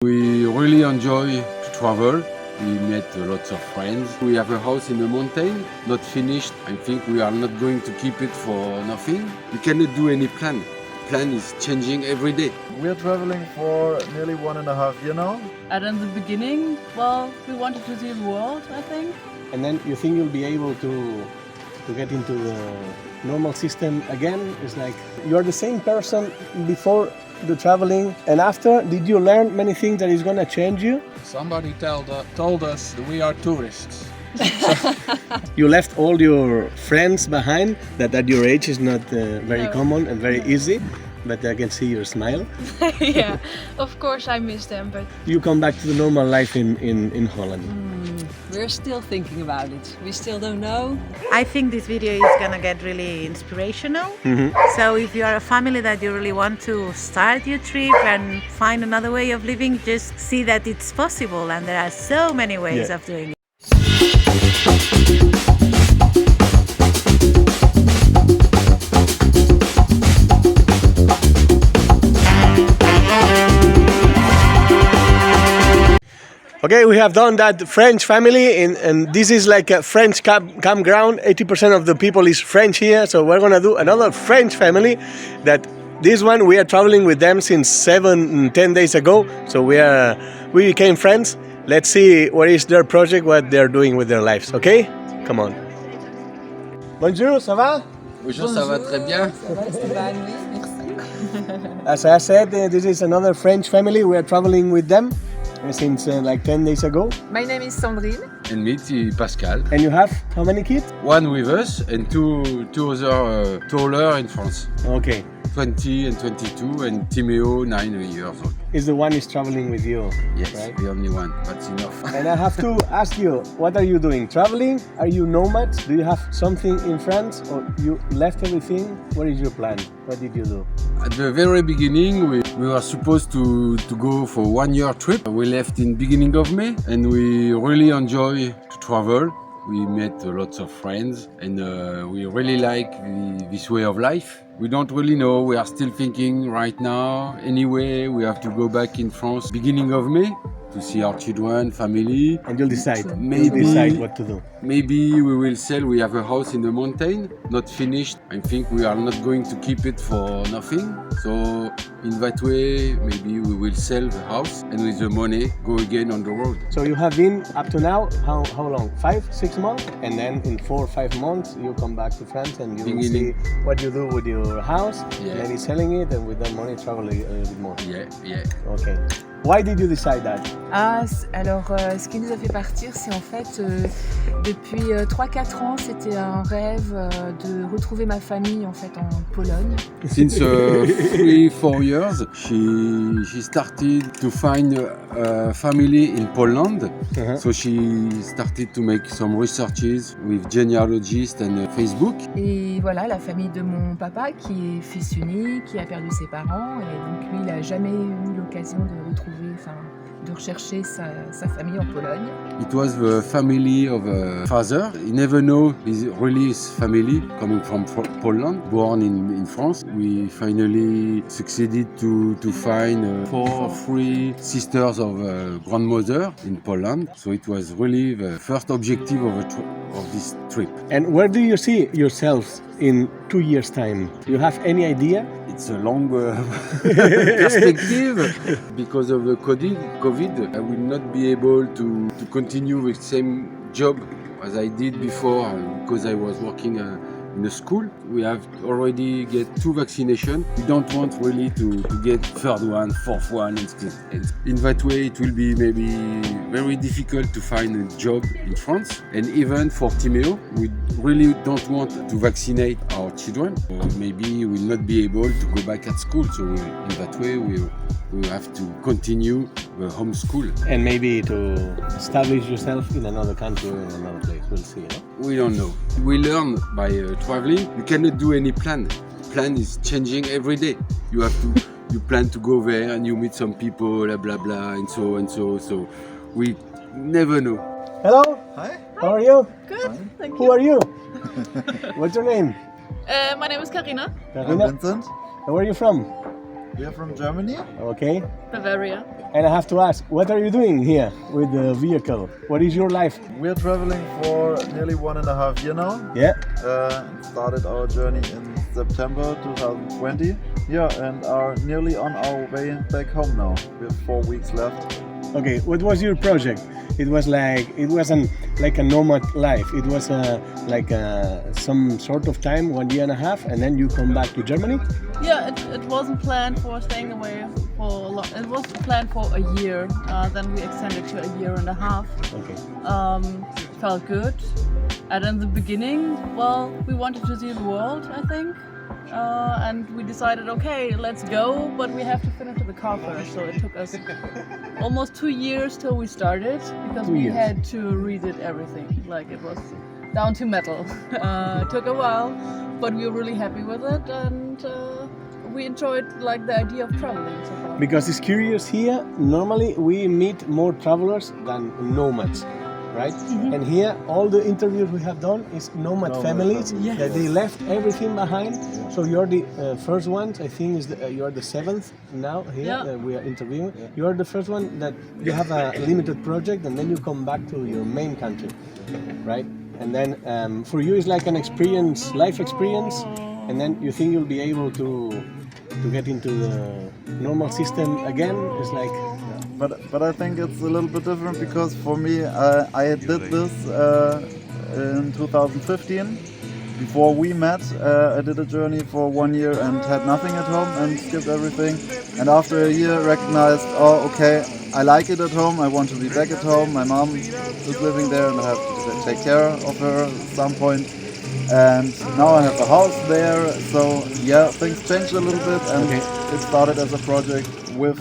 We really enjoy to travel. We met lots of friends. We have a house in the mountain, not finished. I think we are not going to keep it for nothing. We cannot do any plan. Plan is changing every day. We're traveling for nearly 1.5 years now. And in the beginning, well, we wanted to see the world, I think. And then you think you'll be able to get into the normal system again? It's like you're the same person before the traveling and after. Did you learn many things that is going to change you? Somebody told us that we are tourists. You left all your friends behind. That at your age is not very common and very easy, but I can see your smile. Yeah, of course I miss them, but You come back to the normal life in Holland. We're still thinking about it. We still don't know. I think this video is gonna get really inspirational. So if you are a family that you really want to start your trip and find another way of living, just see that it's possible and there are so many ways of doing it. Okay, we have done that French family, and this is like a French campground. 80% of the people is French here, so we're gonna do another French family. That this one we are traveling with them since 7-10 days ago, so we became friends. Let's see what is their project, what they're doing with their lives. Okay, come on. Bonjour, ça va? Bonjour, ça va très bien. As I said, this is another French family. We are traveling with them since like 10 days ago. My name is Sandrine. And me, Pascal. And you have how many kids? One with us and two other taller in France. Okay. 20 and 22, and Timeo 9 years old. Is the one is traveling with you? Yes, right? the only one. That's enough. And I have to ask you, what are you doing? Traveling? Are you nomads? Do you have something in France, or you left everything? What is your plan? What did you do? At the very beginning, we were supposed to go for 1 year trip. We left in beginning of May, and we really enjoy to travel. We met lots of friends, and we really like this way of life. We don't really know. We are still thinking right now. Anyway, we have to go back in France beginning of May to see our children, family. And you'll decide. Maybe- You'll decide what to do. Maybe we will sell. We have a house in the mountain, not finished. I think we are not going to keep it for nothing. So in that way, maybe we will sell the house and with the money go again on the road. So you have been up to now, how long? 5-6 months? And then in 4 or 5 months, you come back to France and you will see what you do with your house, Yeah. maybe selling it, and with that money travel a little bit more. Yeah. Okay. Why did you decide that? alors ce qui nous a fait partir, c'est en fait depuis 3-4 ans, c'était un rêve de retrouver ma famille en fait en Pologne. Since 3-4 years, she started to find a family in Poland. So she started to make some researches with genealogists and Facebook. Et voilà, la famille de mon papa qui est fils unique, qui a perdu ses parents, et donc lui, il n'a jamais eu l'occasion de rechercher sa famille en Pologne. It was the family of a father. He never know his family coming from Poland, born in France. We finally succeeded to find 3 sisters of a grandmother in Poland. So it was really the first objective of this trip. And where do you see yourselves in 2 years' time? Do you have any idea? It's a long perspective. Because of the COVID, I will not be able to continue with the same job as I did before because I was working in a school. We have already get 2 vaccinations. We don't want really to get third one, fourth one, and in that way it will be maybe very difficult to find a job in France. And even for Timeo, we really don't want to vaccinate our children. So maybe we will not be able to go back at school. So in that way we have to continue the homeschool. And maybe to establish yourself in another country or in another place. We'll see. We don't know. We learn by traveling. You cannot do any plan. Plan is changing every day. You have to. You plan to go there and you meet some people, blah blah blah, and so and so. So we never know. Hello. Hi. How are you? Good, thank Who are you? What's your name? My name is Carina. I'm Carina. Vincent. And where are you from? We are from Germany. Okay. Bavaria. And I have to ask, what are you doing here with the vehicle? What is your life? We are traveling for nearly 1.5 years now. Yeah. Started our journey in September 2020. Yeah, and are nearly on our way back home now. We have 4 weeks left. Okay. What was your project? It wasn't like a nomad life. It was some sort of time, 1.5 years, and then you come back to Germany. Yeah, it wasn't planned for staying away for a long. It was planned for a year. Then we extended to 1.5 years. Okay. Felt good. And in the beginning, well, we wanted to see the world, I think. And we decided, okay, let's go, but we have to finish the car first. So it took us almost 2 years till we started, because 2 we years. had to redid everything. Like, it was down to metal. It took a while, but we were really happy with it, and we enjoyed like the idea of traveling so far. Because it's curious here, normally we meet more travelers than nomads, right? And here, all the interviews we have done is nomad families that they left everything behind. So you're the first ones, I think you are the 7th now here that we are interviewing. You are the first one that you have a limited project and then you come back to your main country, right? And then for you it's like an experience, life experience, and then you think you'll be able to get into the normal system again. It's like... But I think it's a little bit different, because for me, I did this in 2015. Before we met, I did a journey for 1 year and had nothing at home and skipped everything. And after a year, recognized, oh, okay, I like it at home. I want to be back at home. My mom is living there, and I have to take care of her at some point. And now I have a house there. So yeah, things changed a little bit, and it started as a project with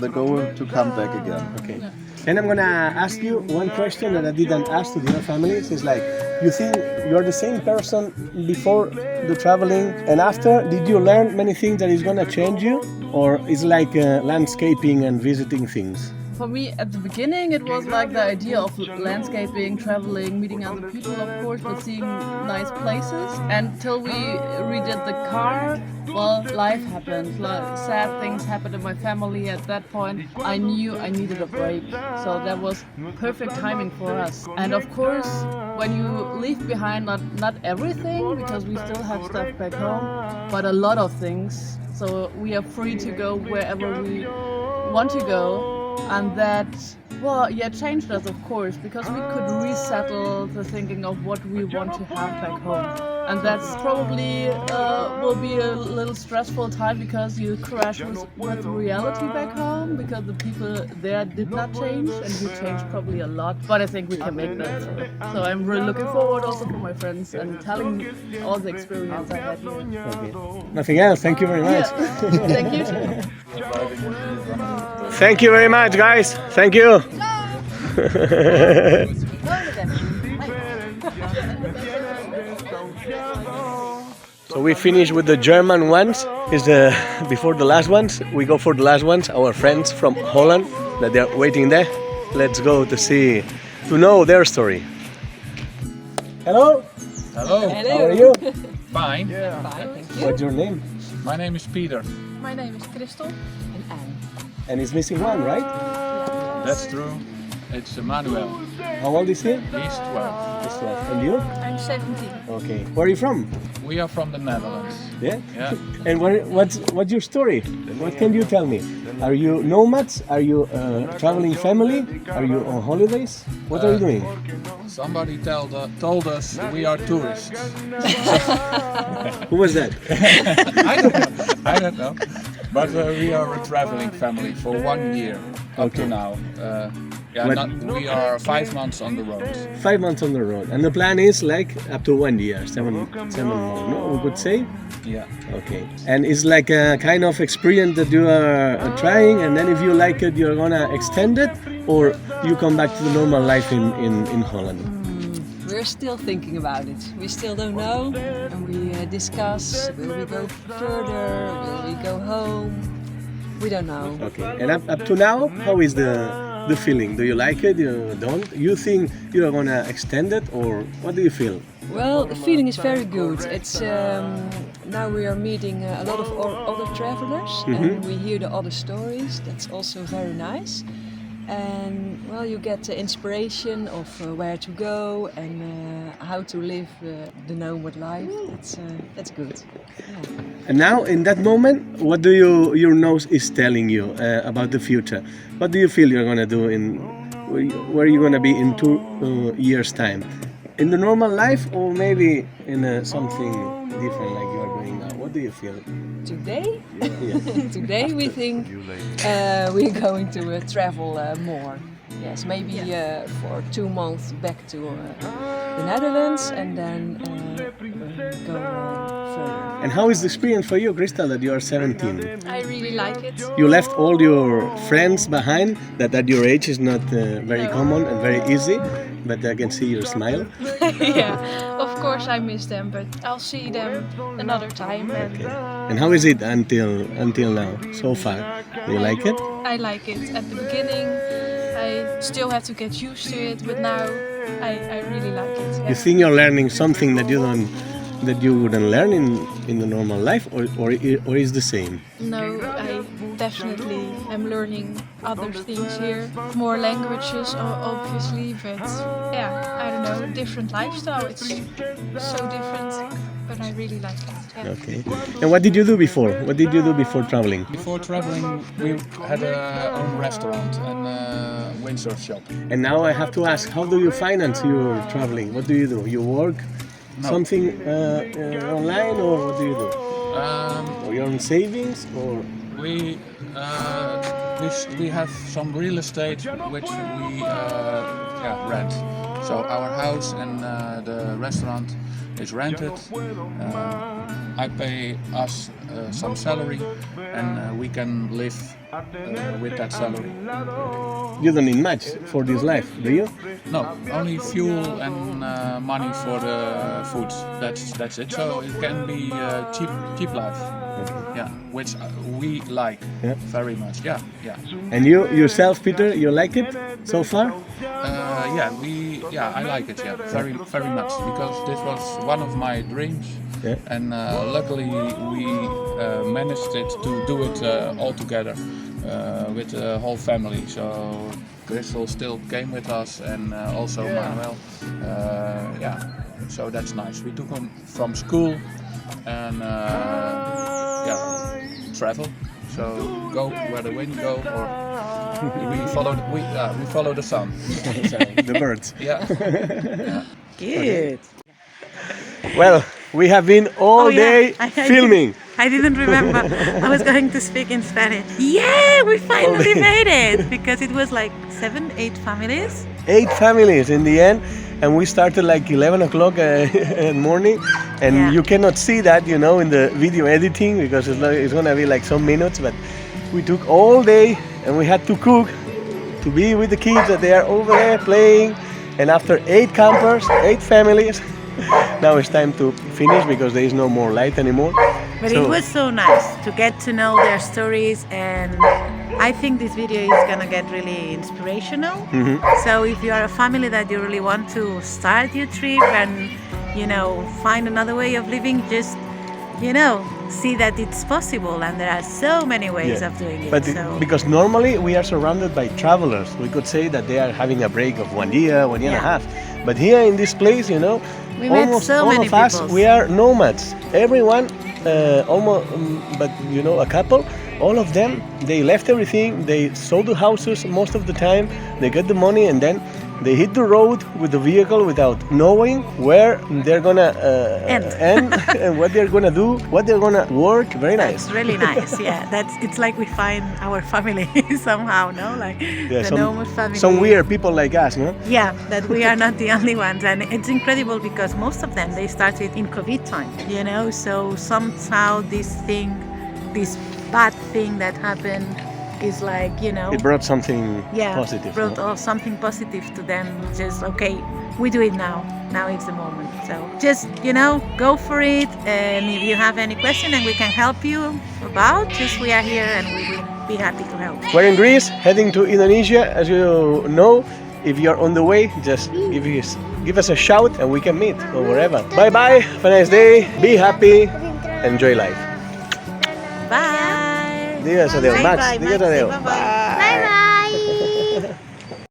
the goal to come back again. Okay. And I'm gonna ask you one question that I didn't ask to the other families. It's like, you think you're the same person before the traveling and after? Did you learn many things that is gonna change you? Or is like landscaping and visiting things? For me, at the beginning, it was like the idea of landscaping, traveling, meeting other people, of course, but seeing nice places. And till we redid the car, well, life happened. Like, sad things happened in my family at that point. I knew I needed a break, so that was perfect timing for us. And of course, when you leave behind not everything, because we still have stuff back home, but a lot of things. So we are free to go wherever we want to go. And that, well, yeah, changed us, of course, because we could resettle the thinking of what we want to have back home. And that's probably will be a little stressful time, because you crash with reality back home, because the people there did not change, and we changed probably a lot. But I think we can make that. So I'm really looking forward also for my friends and telling all the experience I had here. Okay. Nothing else. Thank you very much. Yeah. Thank you too. Thank you very much, guys. Thank you. So we finished with the German ones. Is before the last ones. We go for the last ones. Our friends from Holland that they are waiting there. Let's go to know their story. Hello. Hello. How are you? Fine. Fine, thank you. What's your name? My name is Peter. My name is Crystal. And Anne. And he's missing one, right? That's true. It's Emmanuel. How old is he? He's 12. He's 12. And you? I'm 17. Okay. Where are you from? We are from the Netherlands. Yeah. Yeah. And what's your story? What can you tell me? Are you nomads? Are you a traveling family? Are you on holidays? What are you doing? Somebody told us we are tourists. Who was that? I don't know. But we are a traveling family for 1 year up to now. We are 5 months on the road. 5 months on the road, and the plan is like up to 1 year, seven more. No, we could say. Yeah. Okay. And it's like a kind of experience that you are trying, and then if you like it, you're gonna extend it, or you come back to the normal life in Holland. We're still thinking about it. We still don't know. And we discuss, will we go further? Will we go home? We don't know. Okay. And up to now, how is the the feeling? Do you like it? You don't? You think you're gonna extend it, or what do you feel? Well, the feeling is very good. It's now we are meeting a lot of other travelers, and we hear the other stories. That's also very nice. And well, you get the inspiration of where to go and how to live the nomad life. That's good. Yeah. And now, in that moment, what do your nose is telling you about the future? What do you feel you're gonna do where you're gonna be in 2 years' time? In the normal life, or maybe in something different like you are doing now? What do you feel? Today, Yeah. today we think we're going to travel more. Yes, maybe for 2 months back to the Netherlands and then go further. And how is the experience for you, Krista, that you are 17? I really like it. You left all your friends behind, that at your age is not very common and very easy, but I can see your smile. Yeah, of course I miss them, but I'll see them another time. And how is it until now, so far? Do you like it? I like it. At the beginning, I still have to get used to it, but now I really like it. You think you're learning something that you wouldn't learn in the normal life, or is the same? No, I definitely am learning other things here. More languages, obviously, but yeah, I don't know, different lifestyle. It's so different, but I really like it. Yeah. Okay. And what did you do before? What did you do before traveling? Before traveling, we had our own restaurant and windsurf shop. And now I have to ask, how do you finance your traveling? What do? You work something online, or what do you do? Or your own savings, or? We have some real estate which we rent. So our house and the restaurant is rented. I pay us some salary, and we can live with that salary. You don't need much for this life, do you? No, only fuel and money for the food. That's it. So it can be cheap life. Yeah, which we like very much. Yeah. And you yourself, Peter, you like it so far? I like it. Yeah, very much, because this was one of my dreams, and luckily we managed to do it all together with the whole family. So Crystal still came with us, and also Manuel. So that's nice. We took him from school and travel. So go where the wind go, or we follow the sun. The birds. Yeah. Good. Well, we have been all day filming. I didn't remember. I was going to speak in Spanish. Yeah, we finally made it, because it was like 7-8 families. 8 families in the end, and we started like 11 o'clock in the morning, and you cannot see that, in the video editing, because it's gonna be like some minutes, but we took all day, and we had to cook to be with the kids, that they are over there playing, and after 8 campers, 8 families, now it's time to finish, because there is no more light anymore. But it was so nice to get to know their stories, and I think this video is gonna get really inspirational. So if you are a family that you really want to start your trip and find another way of living, just see that it's possible, and there are so many ways of doing it. But because normally we are surrounded by travelers, we could say that they are having a break of 1 year, 1 year and a half. But here in this place, we met so all many of us, people. we are nomads. Everyone, almost, but a couple, all of them, they left everything, they sold the houses most of the time, they get the money, and then they hit the road with the vehicle without knowing where they're gonna end and what they're gonna do, what they're gonna work. Very nice. It's really nice. Yeah, it's like we find our family somehow, no? Like the nomad family. Some weird people like us, no? Yeah, that we are not the only ones, and it's incredible because most of them they started in COVID time, So somehow this bad thing that happened is like, it brought something positive. Brought something positive to them. Just we do it now. Now it's the moment. So just go for it. And if you have any question and we can help you about, we are here and we will be happy to help. We're in Greece, heading to Indonesia. As you know, if you're on the way, just give us a shout and we can meet or wherever. Bye bye, have a nice day, be happy, enjoy life. Bye! Digues adeu, Say Max, bye, digues Max. adeu. Say bye-bye.